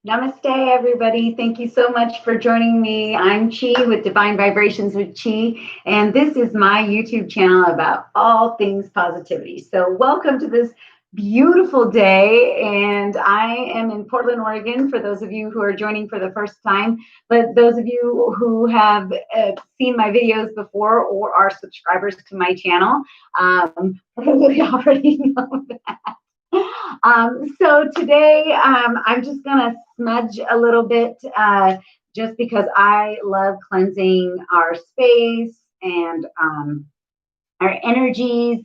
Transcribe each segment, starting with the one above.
Namaste, everybody. Thank you so much for joining me. I'm Chi with Divine Vibrations with Chi, and this is my YouTube channel about all things positivity. So, welcome to this beautiful day. And I am in Portland, Oregon, for those of you who are joining for the first time. But those of you who have seen my videos before or are subscribers to my channel probably already know that. So today I'm just going to smudge a little bit just because I love cleansing our space and our energies.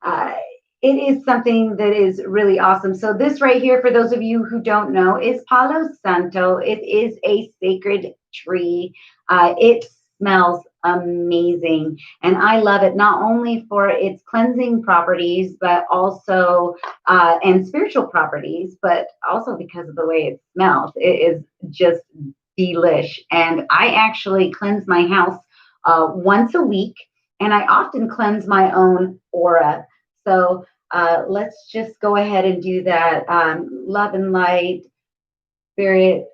Uh, it is something that is really awesome. So this right here, for those of you who don't know, is Palo Santo. It is a sacred tree. It smells amazing. And I love it not only for its cleansing properties, but also, and spiritual properties, but also because of the way it smells. It is just delish. And I actually cleanse my house once a week, and I often cleanse my own aura. So let's just go ahead and do that. Love and light, spirit,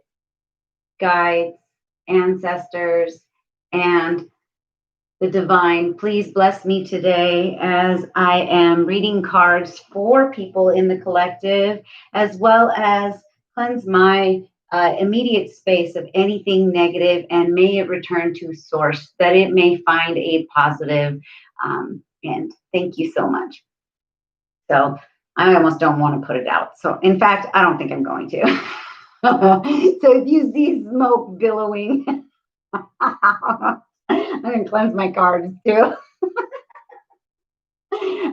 guides, ancestors, and the divine, please bless me today as I am reading cards for people in the collective, as well as cleanse my immediate space of anything negative, and may it return to source, that it may find a positive end. Thank you so much. So I almost don't want to put it out. So in fact, I don't think I'm going to. So if you see smoke billowing, I'm going to cleanse my cards too.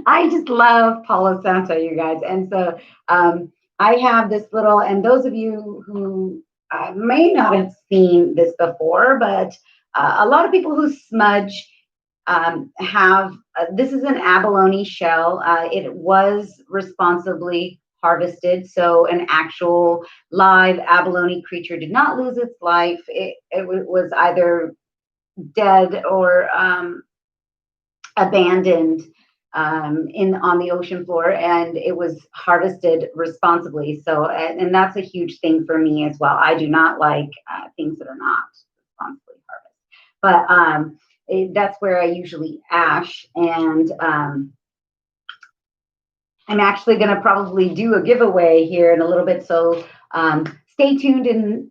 I just love Palo Santo, you guys. And so I have this little, and those of you who may not have seen this before, but a lot of people who smudge have, this is an abalone shell. It was responsibly harvested. So an actual live abalone creature did not lose its life. It was either dead or abandoned on the ocean floor, and it was harvested responsibly. So, and that's a huge thing for me as well. I do not like things that are not responsibly harvested, but that's where I usually ash. And I'm actually going to probably do a giveaway here in a little bit. So stay tuned in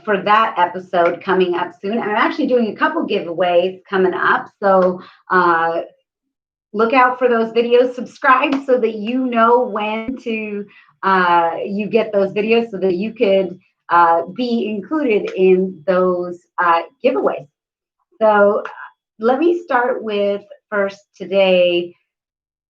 for that episode coming up soon. I'm actually doing a couple giveaways coming up. So look out for those videos. Subscribe so that you know when to you get those videos, so that you could be included in those giveaways. So let me start with first today,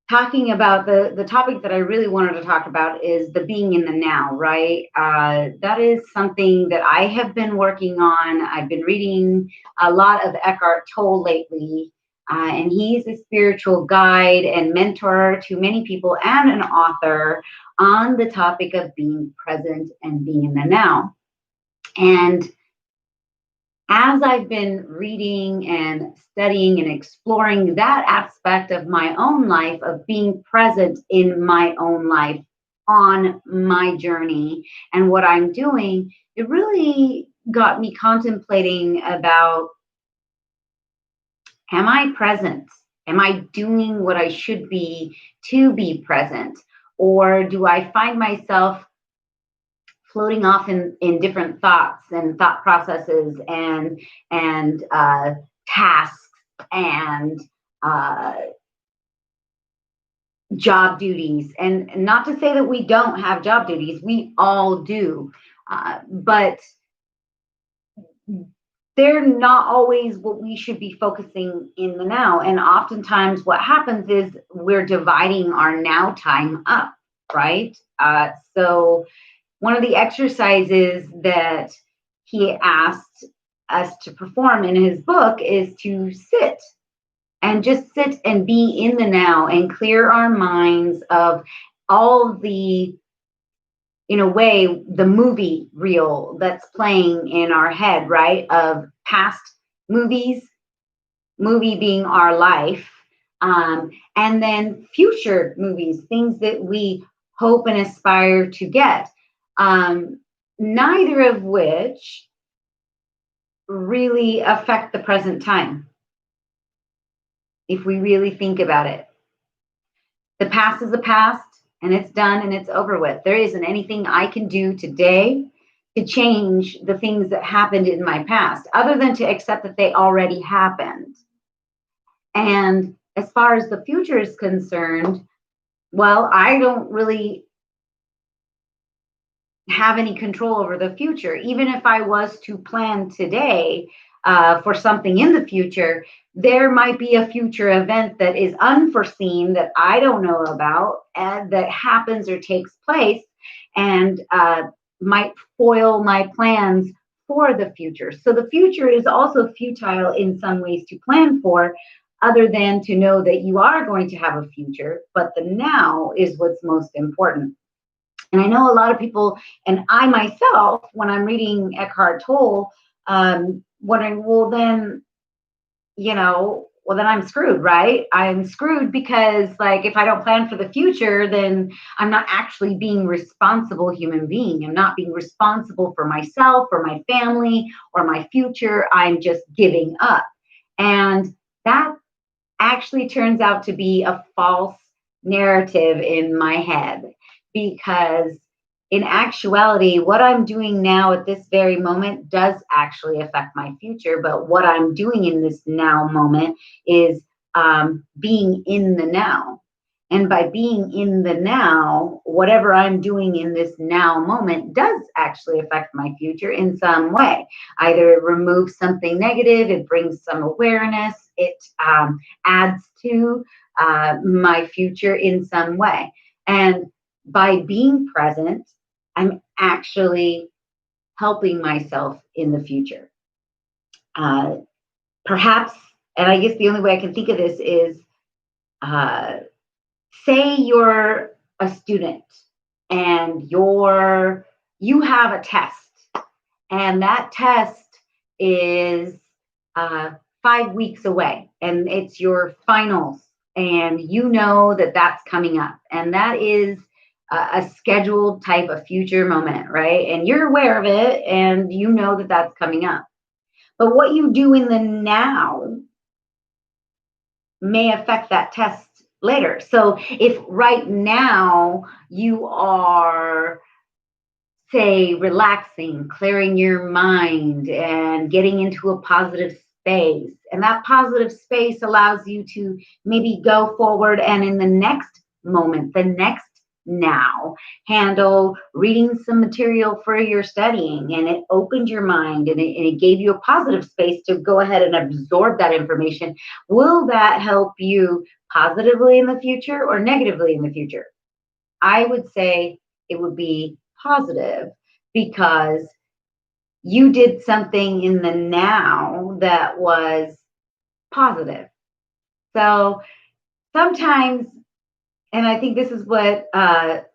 talking about the topic that I really wanted to talk about is the being in the now, right? That is something that I have been working on. I've been reading a lot of Eckhart Tolle lately, and he's a spiritual guide and mentor to many people and an author on the topic of being present and being in the now. And as I've been reading and studying and exploring that aspect of my own life, of being present in my own life on my journey and what I'm doing, it really got me contemplating about, am I present? Am I doing what I should be to be present? Or do I find myself floating off in different thoughts and thought processes and tasks and job duties? And not to say that we don't have job duties, we all do, but they're not always what we should be focusing in the now. And oftentimes what happens is we're dividing our now time up, right? So one of the exercises that he asked us to perform in his book is to sit and be in the now and clear our minds of all the, in a way, the movie reel that's playing in our head, right? Of past movies, movie being our life, and then future movies, things that we hope and aspire to get. neither of which really affect the present time. If we really think about it, the past is the past and it's done and it's over with. There isn't anything I can do today to change the things that happened in my past, other than to accept that they already happened. And as far as the future is concerned, well, I don't really have any control over the future. Even if I was to plan today for something in the future, there might be a future event that is unforeseen that I don't know about and that happens or takes place and might foil my plans for the future. So the future is also futile in some ways to plan for, other than to know that you are going to have a future, but the now is what's most important. And I know a lot of people, and I myself, when I'm reading Eckhart Tolle, wondering, well, then, well, then I'm screwed, right? I'm screwed because, like, if I don't plan for the future, then I'm not actually being responsible human being. I'm not being responsible for myself or my family or my future. I'm just giving up. And that actually turns out to be a false narrative in my head, because in actuality, what I'm doing now at this very moment does actually affect my future. But what I'm doing in this now moment is being in the now. And by being in the now, whatever I'm doing in this now moment does actually affect my future in some way. Either it removes something negative, it brings some awareness, it adds to my future in some way. And by being present, I'm actually helping myself in the future. Perhaps, and I guess the only way I can think of this is, say you're a student and you have a test, and that test is 5 weeks away, and it's your finals, and you know that that's coming up, and that is a scheduled type of future moment, right? And you're aware of it, and you know that that's coming up. But what you do in the now may affect that test later. So if right now you are, say, relaxing, clearing your mind, and getting into a positive space, and that positive space allows you to maybe go forward and in the next moment, the next now, handle reading some material for your studying, and it opened your mind, and it gave you a positive space to go ahead and absorb that information. Will that help you positively in the future or negatively in the future? I would say it would be positive, because you did something in the now that was positive. So sometimes, and I think this is what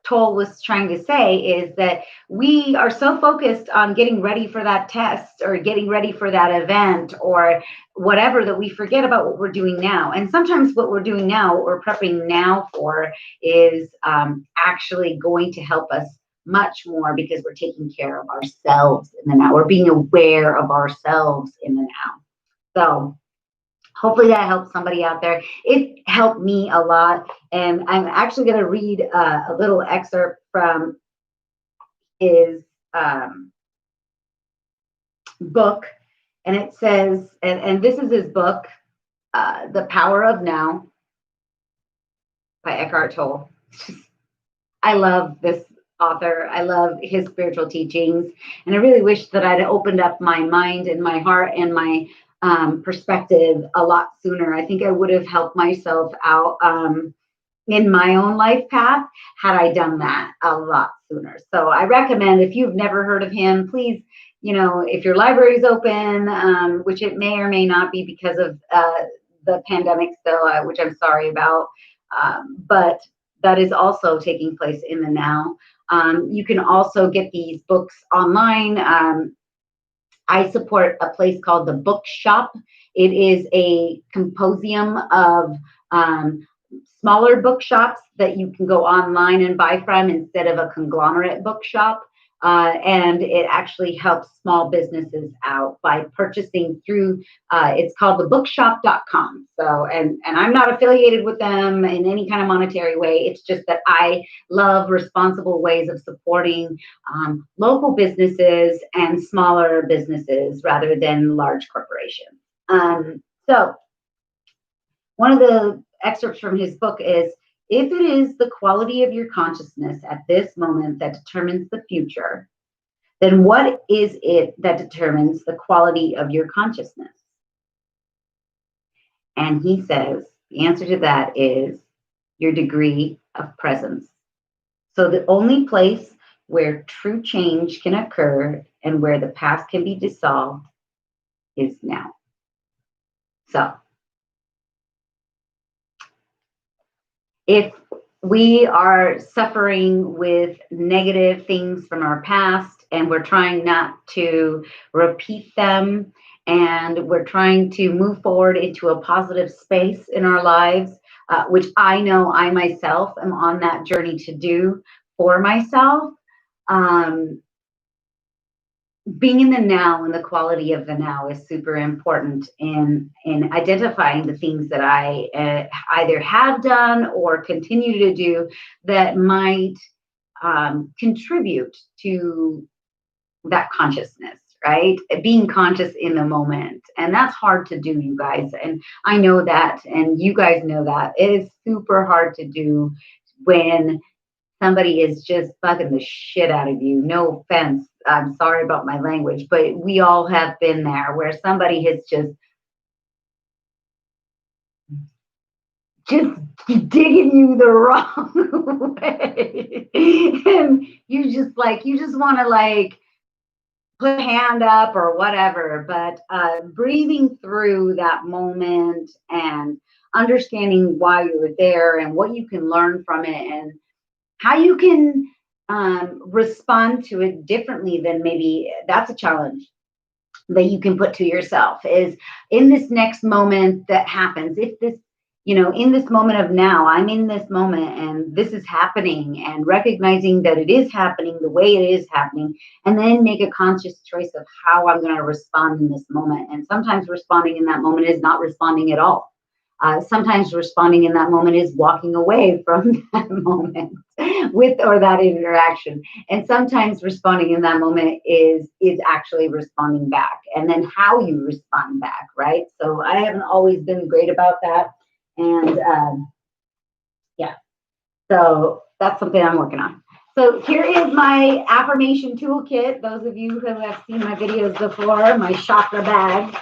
Toll was trying to say, is that we are so focused on getting ready for that test or getting ready for that event or whatever, that we forget about what we're doing now. And sometimes what we're doing now, what we're prepping now for, is actually going to help us much more, because we're taking care of ourselves in the now. We're being aware of ourselves in the now. So hopefully that helps somebody out there. It helped me a lot. And I'm actually going to read a little excerpt from his book. And it says, and this is his book, The Power of Now by Eckhart Tolle. I love this author. I love his spiritual teachings. And I really wish that I'd opened up my mind and my heart and my perspective a lot sooner. I think I would have helped myself out in my own life path had I done that a lot sooner. So I recommend, if you've never heard of him, please, if your library is open, which it may or may not be because of the pandemic still, which I'm sorry about, but that is also taking place in the now. You can also get these books online. I support a place called the Bookshop. It is a composium of smaller bookshops that you can go online and buy from, instead of a conglomerate bookshop. and it actually helps small businesses out by purchasing through, it's called thebookshop.com. So, and I'm not affiliated with them in any kind of monetary way. It's just that I love responsible ways of supporting local businesses and smaller businesses rather than large corporations. So one of the excerpts from his book is, if it is the quality of your consciousness at this moment that determines the future, then what is it that determines the quality of your consciousness? And he says the answer to that is your degree of presence. So the only place where true change can occur and where the past can be dissolved is now. So if we are suffering with negative things from our past and we're trying not to repeat them, and we're trying to move forward into a positive space in our lives, which I know I myself am on that journey to do for myself, being in the now and the quality of the now is super important in identifying the things that I either have done or continue to do that might contribute to that consciousness, right? Being conscious in the moment. And that's hard to do, you guys. And I know that, and you guys know that. It is super hard to do when somebody is just bugging the shit out of you. No offense. I'm sorry about my language, but we all have been there where somebody has just digging you the wrong way. And you just want to like put a hand up or whatever, but breathing through that moment and understanding why you were there and what you can learn from it and how you can respond to it differently than maybe that's a challenge that you can put to yourself is in this next moment that happens. If this, in this moment of now, I'm in this moment and this is happening and recognizing that it is happening the way it is happening, and then make a conscious choice of how I'm going to respond in this moment. And sometimes responding in that moment is not responding at all. Sometimes responding in that moment is walking away from that moment with or that interaction. And sometimes responding in that moment is actually responding back, and then how you respond back, right? So I haven't always been great about that. And yeah, so that's something I'm working on. So here is my affirmation toolkit. Those of you who have seen my videos before, my chakra bag.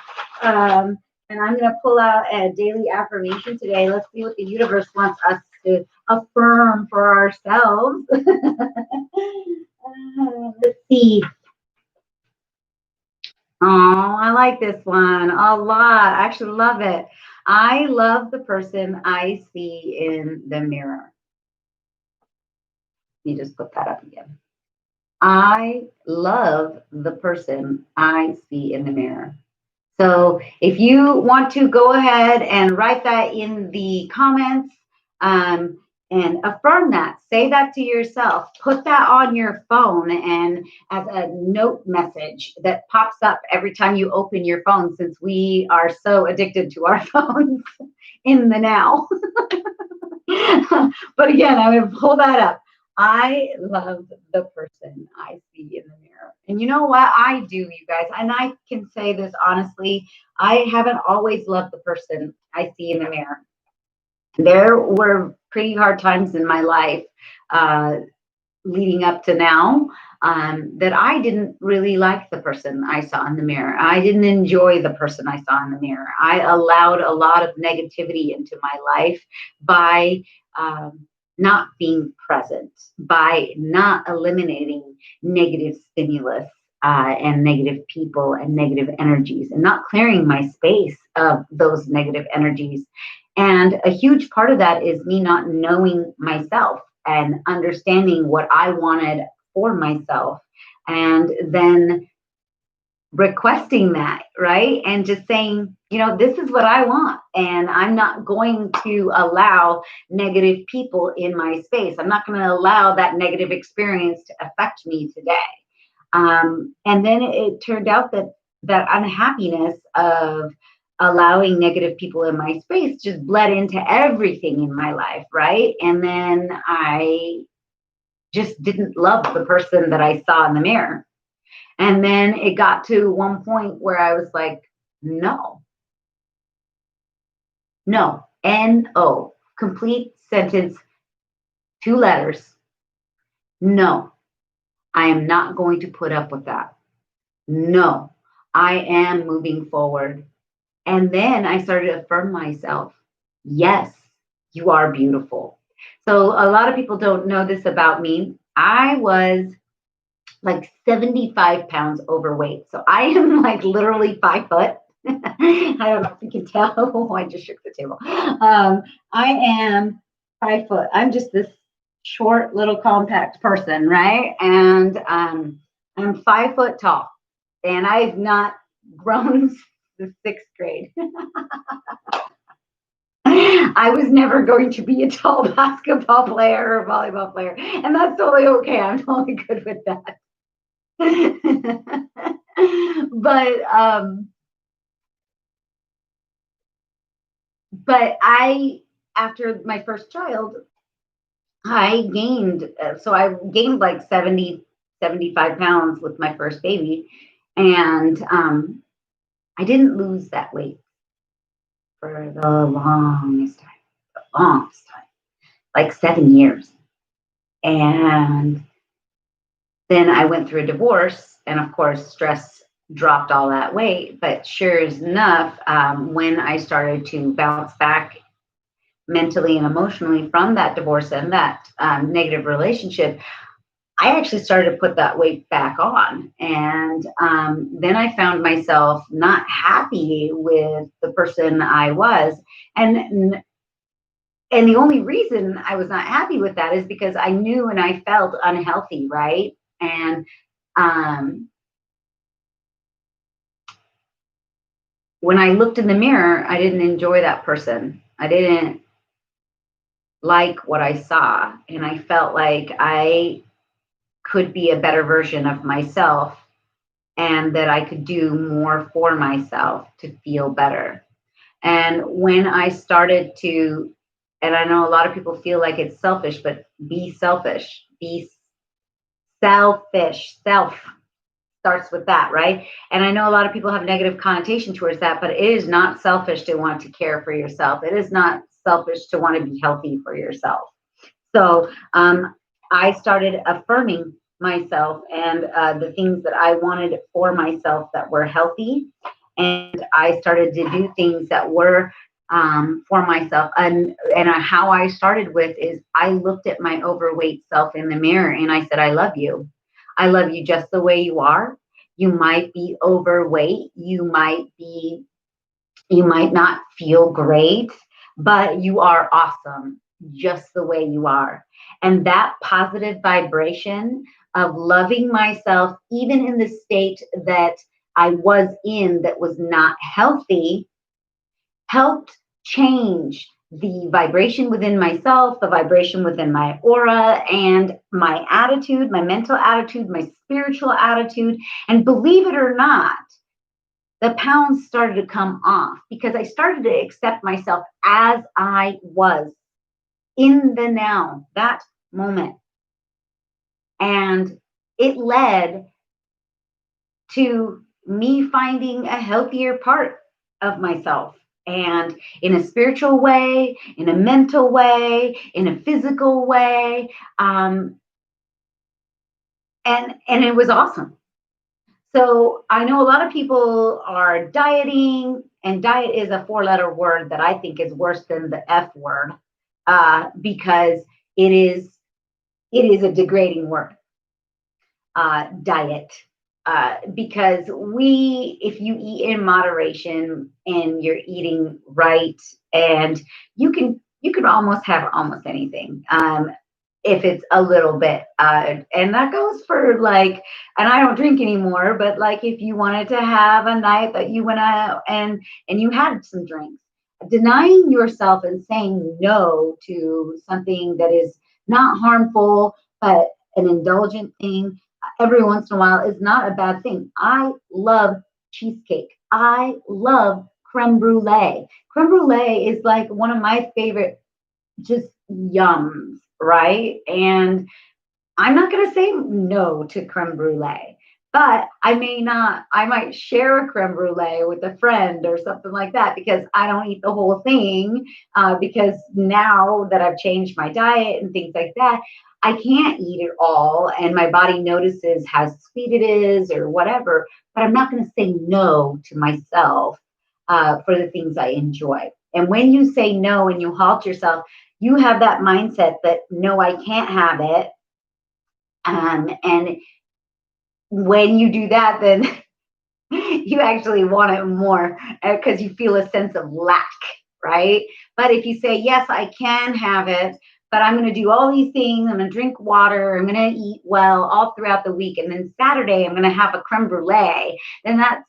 And I'm going to pull out a daily affirmation today. Let's see what the universe wants us to affirm for ourselves. Let's see. Oh, I like this one a lot. I actually love it. I love the person I see in the mirror. You just put that up again. I love the person I see in the mirror. So if you want to go ahead and write that in the comments and affirm that, say that to yourself, put that on your phone and as a note message that pops up every time you open your phone, since we are so addicted to our phones in the now. But again, I'm going to pull that up. I love the person I see in the mirror. And you know what? I do, you guys. And I can say this honestly. I haven't always loved the person I see in the mirror. There were pretty hard times in my life leading up to now that I didn't really like the person I saw in the mirror. I didn't enjoy the person I saw in the mirror. I allowed a lot of negativity into my life by not being present, by not eliminating negative stimulus and negative people and negative energies, and not clearing my space of those negative energies. And a huge part of that is me not knowing myself and understanding what I wanted for myself, and then requesting that, right? And just saying, this is what I want, and I'm not going to allow negative people in my space. I'm not going to allow that negative experience to affect me today. And then it turned out that that unhappiness of allowing negative people in my space just bled into everything in my life, right? And then I just didn't love the person that I saw in the mirror. And then it got to one point where I was like, no, no, N-O, complete sentence, 2 letters. No, I am not going to put up with that. No, I am moving forward. And then I started to affirm myself. Yes, you are beautiful. So a lot of people don't know this about me. I was like 75 pounds overweight. So I am like literally 5 foot. I don't know if you can tell. Oh, I just shook the table. I am 5 foot. I'm just this short, little, compact person, right? And I'm 5 foot tall, and I've not grown since the sixth grade. I was never going to be a tall basketball player or volleyball player, and that's totally okay. I'm totally good with that. but but I, after my first child, I gained, so I gained like 75 pounds with my first baby. And I didn't lose that weight for the longest time, like 7 years. And then I went through a divorce, and of course, stress dropped all that weight. But sure enough, when I started to bounce back mentally and emotionally from that divorce and that negative relationship, I actually started to put that weight back on. And then I found myself not happy with the person I was. And and the only reason I was not happy with that is because I knew and I felt unhealthy, right? And um, when I looked in the mirror, I didn't enjoy that person. I didn't like what I saw. And I felt like I could be a better version of myself, and that I could do more for myself to feel better. And when I started to, and I know a lot of people feel like it's selfish, but be selfish, be selfish. Self starts with that, right? And I know a lot of people have negative connotation towards that, but it is not selfish to want to care for yourself. It is not selfish to want to be healthy for yourself. So I started affirming myself and the things that I wanted for myself that were healthy. And I started to do things that were for myself. And how I started with is I looked at my overweight self in the mirror and I said, I love you. I love you just the way you are. You might be overweight. You might not feel great, but you are awesome just the way you are. And that positive vibration of loving myself, even in the state that I was in that was not healthy, helped change the vibration within myself, the vibration within my aura, and my attitude, my mental attitude, my spiritual attitude. And believe it or not, the pounds started to come off because I started to accept myself as I was in the now, that moment. And it led to me finding a healthier part of myself, and in a spiritual way, in a mental way, in a physical way. And it was awesome. So I know a lot of people are dieting, and diet is a 4-letter word that I think is worse than the F word, because it is a degrading word, diet. Because if you eat in moderation and you're eating right, and you can almost have almost anything. If it's a little bit, and that goes for like, and I don't drink anymore, but like if you wanted to have a night that you went out and you had some drinks, denying yourself and saying no to something that is not harmful but an indulgent thing, every once in a while is not a bad thing. I love cheesecake. I love creme brulee. Creme brulee is like one of my favorite just yums, right? And I'm not going to say no to creme brulee, but I might share a creme brulee with a friend or something like that because I don't eat the whole thing. Because now that I've changed my diet and things like that, I can't eat it all. And my body notices how sweet it is or whatever, but I'm not going to say no to myself for the things I enjoy. And when you say no and you halt yourself, you have that mindset that no, I can't have it. And when you do that, then you actually want it more because you feel a sense of lack, right? But if you say, yes, I can have it, but I'm going to do all these things. I'm going to drink water. I'm going to eat well all throughout the week. And then Saturday, I'm going to have a creme brulee. Then that's,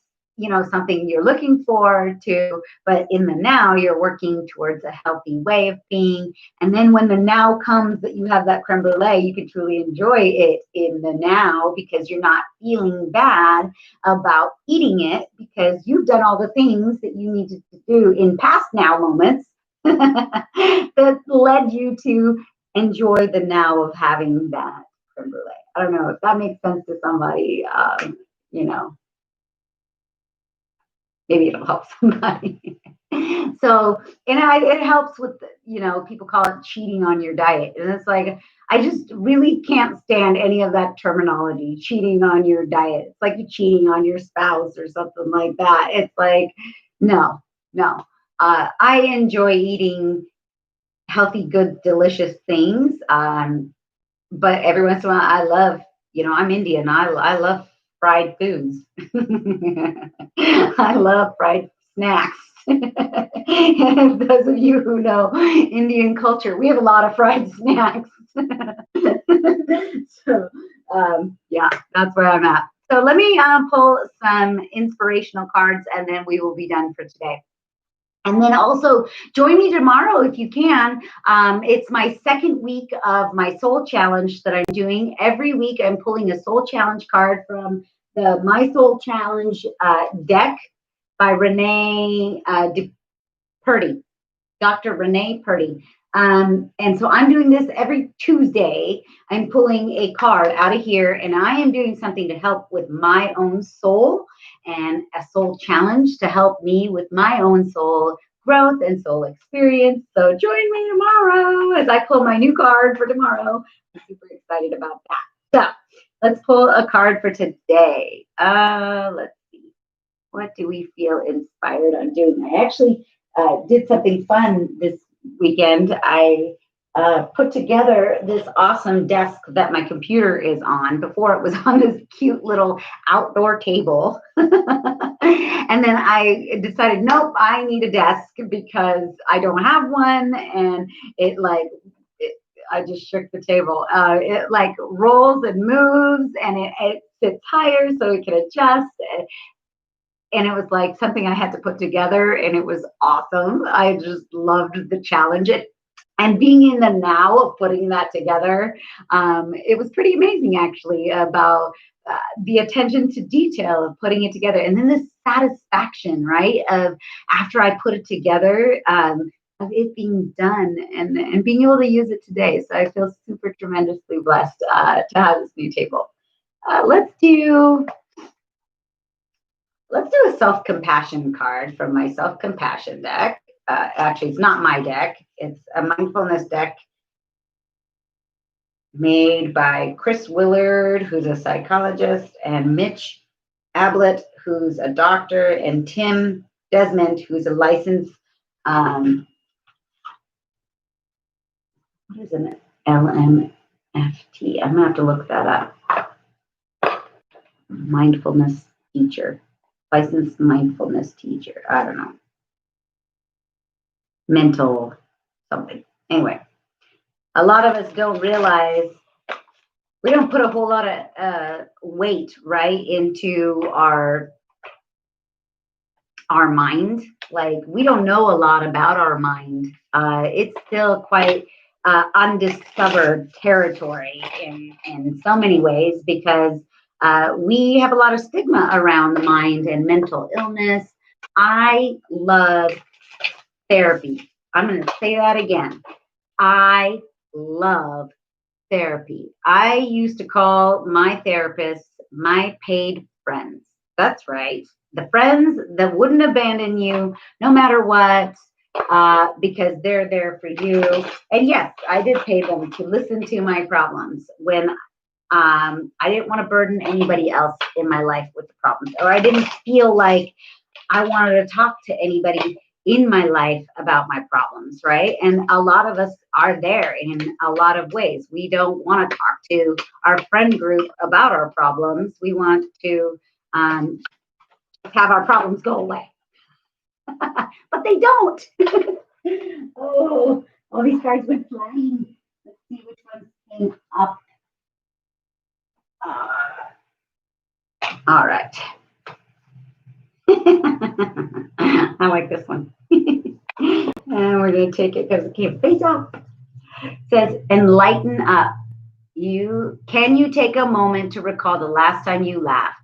something you're looking forward to. But in the now, you're working towards a healthy way of being. And then when the now comes that you have that creme brulee, you can truly enjoy it in the now because you're not feeling bad about eating it because you've done all the things that you needed to do in past now moments that led you to enjoy the now of having that creme brulee. I don't know if that makes sense to somebody, maybe it'll help somebody. So, it helps with, people call it cheating on your diet. And it's like, I just really can't stand any of that terminology, cheating on your diet. It's like you're cheating on your spouse or something like that. It's like, no. I enjoy eating healthy, good, delicious things. But every once in a while, I love, I'm Indian. I love fried foods. I love fried snacks. And those of you who know Indian culture, we have a lot of fried snacks. So, yeah, that's where I'm at. So let me pull some inspirational cards and then we will be done for today. And then also join me tomorrow if you can. It's my second week of my soul challenge that I'm doing. Every week I'm pulling a soul challenge card from the My Soul Challenge deck by Renee Purdy, Dr. Renee Purdy. And so I'm doing this every Tuesday. I'm pulling a card out of here and I am doing something to help with my own soul and a soul challenge to help me with my own soul growth and soul experience. So join me tomorrow as I pull my new card for tomorrow. I'm super excited about that. So let's pull a card for today. Let's see. What do we feel inspired on doing? I actually did something fun this weekend. I put together this awesome desk that my computer is on. Before it was on this cute little outdoor table. And then I decided, nope, I need a desk because I don't have one. And I just shook the table. It like rolls and moves and it sits higher so it can adjust. And it was like something I had to put together and it was awesome. I just loved the challenge. And being in the now of putting that together, it was pretty amazing actually about the attention to detail of putting it together. And then the satisfaction, right, of after I put it together, of it being done and being able to use it today. So I feel super tremendously blessed to have this new table. Let's do a self-compassion card from my self-compassion deck. Actually, it's not my deck. It's a mindfulness deck made by Chris Willard, who's a psychologist, and Mitch Ablett, who's a doctor, and Tim Desmond, who's a licensed, what is an LMFT? I'm gonna have to look that up. Mindfulness teacher, licensed mindfulness teacher. I don't know. Mental something. Anyway, a lot of us don't realize we don't put a whole lot of weight right into our mind. Like we don't know a lot about our mind. It's still quite undiscovered territory in so many ways because We have a lot of stigma around the mind and mental illness. I love therapy. I'm going to say that again. I love therapy. I used to call my therapists my paid friends. That's right. The friends that wouldn't abandon you no matter what, because they're there for you. And yes, I did pay them to listen to my problems when I didn't want to burden anybody else in my life with the problems, or I didn't feel like I wanted to talk to anybody in my life about my problems, right? And a lot of us are there in a lot of ways. We don't want to talk to our friend group about our problems. We want to have our problems go away, but they don't. Oh, all these cards went flying. Let's see which ones came up. All right. I like this one. And we're going to take it because it came face up. It says, enlighten up. Can you take a moment to recall the last time you laughed?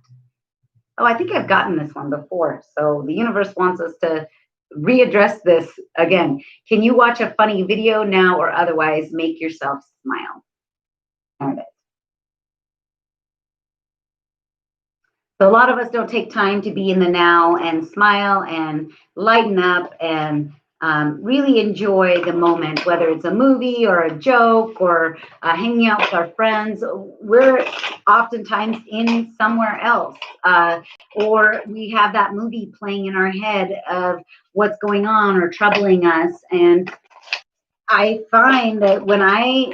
Oh, I think I've gotten this one before. So the universe wants us to readdress this again. Can you watch a funny video now or otherwise make yourself smile? There it is. So a lot of us don't take time to be in the now and smile and lighten up and really enjoy the moment, whether it's a movie or a joke or hanging out with our friends. We're oftentimes in somewhere else, or we have that movie playing in our head of what's going on or troubling us. And I find that when I'm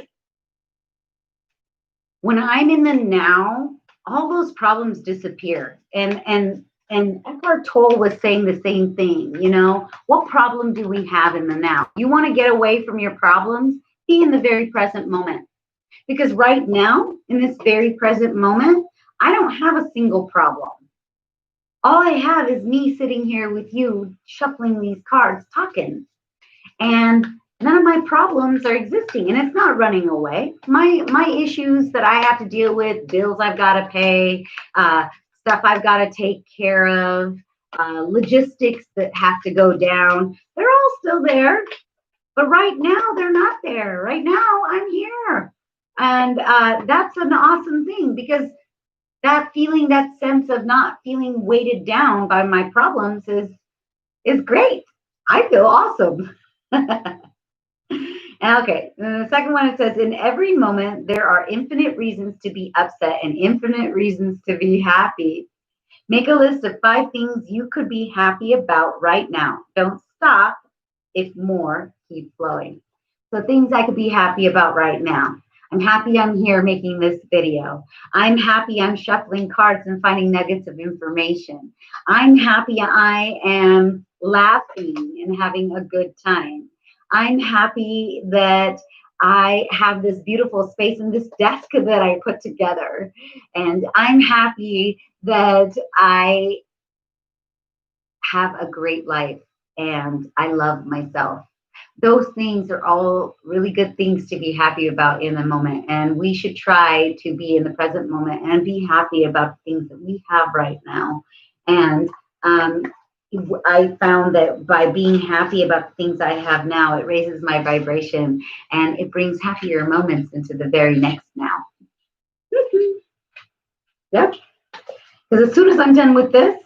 in the now, all those problems disappear. And Eckhart Tolle was saying the same thing, you know, what problem do we have in the now? You want to get away from your problems, be in the very present moment. Because right now, in this very present moment, I don't have a single problem. All I have is me sitting here with you, shuffling these cards, talking. And none of my problems are existing, and it's not running away. My issues that I have to deal with, bills I've got to pay, stuff I've got to take care of, logistics that have to go down, they're all still there. But right now, they're not there. Right now, I'm here. And that's an awesome thing, because that feeling, that sense of not feeling weighted down by my problems is great. I feel awesome. Okay, the second one, it says, in every moment, there are infinite reasons to be upset and infinite reasons to be happy. Make a list of 5 things you could be happy about right now. Don't stop if more keep flowing. So things I could be happy about right now. I'm happy I'm here making this video. I'm happy I'm shuffling cards and finding nuggets of information. I'm happy I am laughing and having a good time. I'm happy that I have this beautiful space and this desk that I put together. And I'm happy that I have a great life and I love myself. Those things are all really good things to be happy about in the moment. And we should try to be in the present moment and be happy about the things that we have right now. And I found that by being happy about the things I have now, it raises my vibration and it brings happier moments into the very next now. Yep. Because as soon as I'm done with this,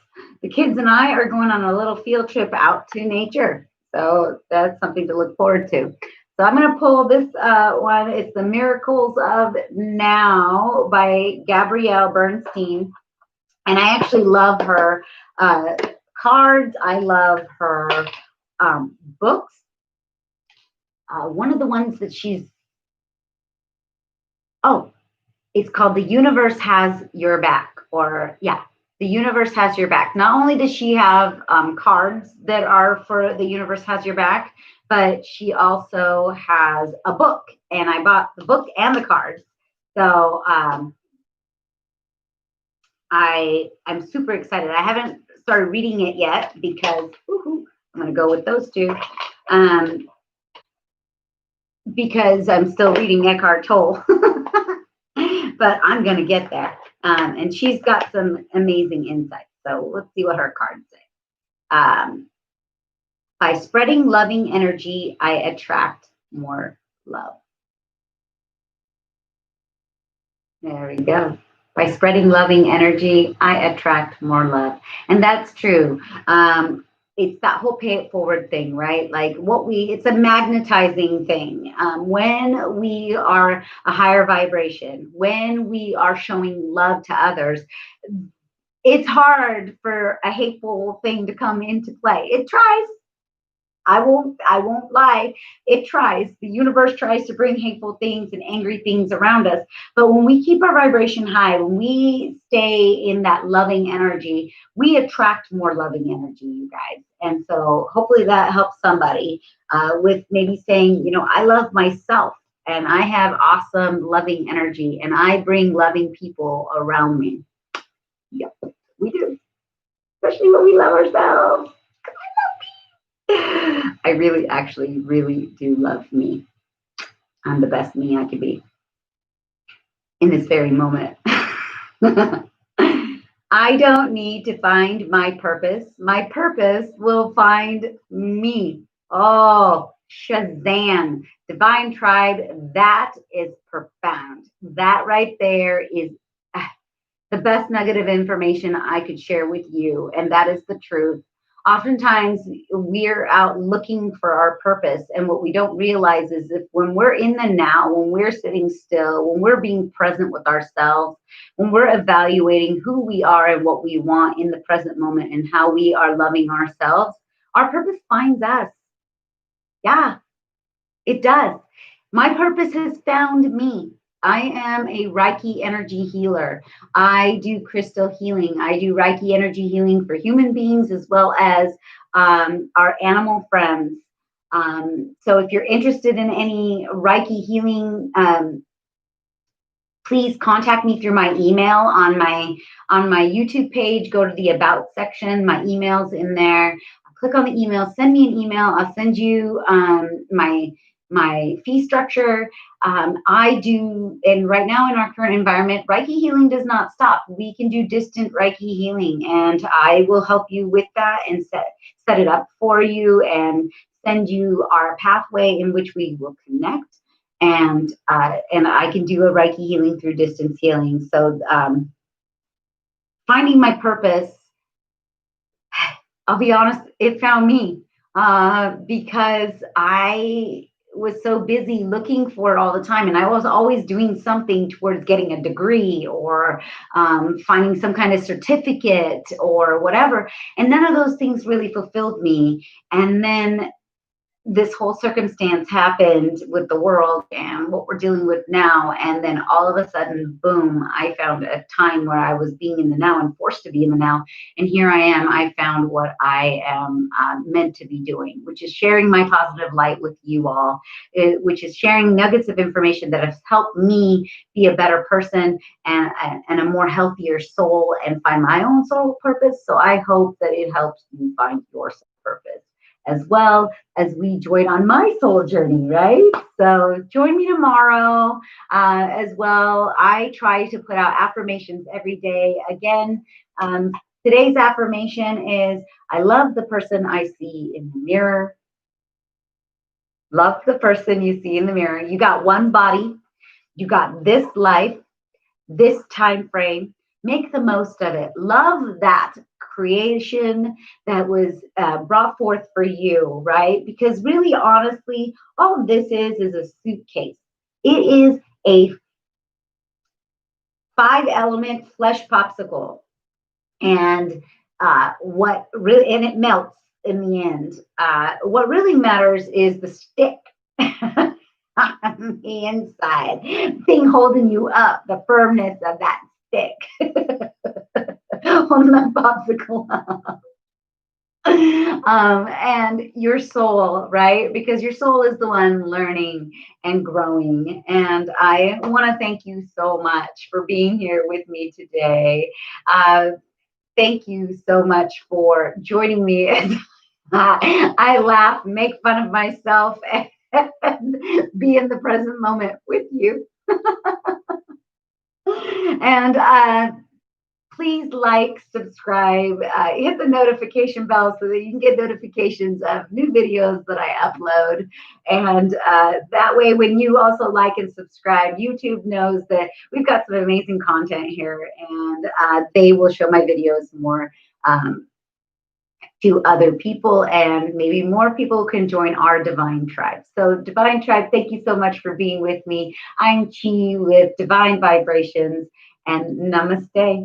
the kids and I are going on a little field trip out to nature. So that's something to look forward to. So I'm going to pull this one. It's The Miracles of Now by Gabrielle Bernstien. And I actually love her cards. I love her books. One of the ones that it's called The Universe Has Your Back, or yeah, The Universe Has Your Back. Not only does she have cards that are for The Universe Has Your Back, but she also has a book, and I bought the book and the cards. So I'm super excited. I haven't started reading it yet because I'm going to go with those two. Because I'm still reading Eckhart Tolle. But I'm going to get there. And she's got some amazing insights. So let's see what her cards say. By spreading loving energy, I attract more love. There we go. By spreading loving energy, I attract more love. And that's true. It's that whole pay it forward thing, right? Like it's a magnetizing thing. When we are a higher vibration, when we are showing love to others, it's hard for a hateful thing to come into play. It tries. I won't lie. It tries. The universe tries to bring hateful things and angry things around us. But when we keep our vibration high, when we stay in that loving energy, we attract more loving energy, you guys. And so hopefully that helps somebody with maybe saying, I love myself and I have awesome loving energy and I bring loving people around me. Yep, we do. Especially when we love ourselves. I really, actually, really do love me. I'm the best me I could be in this very moment. I don't need to find my purpose. My purpose will find me. Oh, Shazam. Divine Tribe, that is profound. That right there is the best nugget of information I could share with you. And that is the truth. Oftentimes we're out looking for our purpose, and what we don't realize is that when we're in the now, when we're sitting still, when we're being present with ourselves, when we're evaluating who we are and what we want in the present moment and how we are loving ourselves, our purpose finds us. Yeah, it does. My purpose has found me. I am a Reiki energy healer. I do crystal healing. I do Reiki energy healing for human beings as well as our animal friends. So if you're interested in any Reiki healing, please contact me through my email on my YouTube page. Go to the About section. My email's in there. Click on the email. Send me an email. I'll send you my fee structure. I do, and right now in our current environment, Reiki healing does not stop. We can do distant Reiki healing, and I will help you with that and set it up for you and send you our pathway in which we will connect. And I can do a Reiki healing through distance healing. So finding my purpose, I'll be honest, it found me because I was so busy looking for it all the time. And I was always doing something towards getting a degree or finding some kind of certificate or whatever. And none of those things really fulfilled me. And then this whole circumstance happened with the world and what we're dealing with now. And then all of a sudden, boom, I found a time where I was being in the now and forced to be in the now. And here I am. I found what I am meant to be doing, which is sharing my positive light with you all, which is sharing nuggets of information that has helped me be a better person and a more healthier soul and find my own soul purpose. So I hope that it helps you find your soul purpose, as well as we join on my soul journey, right? So join me tomorrow as well. I try to put out affirmations every day. Again, today's affirmation is, I love the person I see in the mirror. Love the person you see in the mirror. You got one body. You got this life, this time frame. Make the most of it. Love that creation that was brought forth for you, right? Because really, honestly, all this is a suitcase. It is a 5-element flesh popsicle, and and it melts in the end. What really matters is the stick on the inside, thing holding you up, the firmness of that stick. On the popsicle. And your soul, right? Because your soul is the one learning and growing. And I want to thank you so much for being here with me today. Thank you so much for joining me as I laugh, make fun of myself, and be in the present moment with you. And please like, subscribe, hit the notification bell so that you can get notifications of new videos that I upload. And that way, when you also like and subscribe, YouTube knows that we've got some amazing content here, and they will show my videos more to other people, and maybe more people can join our Divine Tribe. So Divine Tribe, thank you so much for being with me. I'm Chi with Divine Vibrations, and namaste.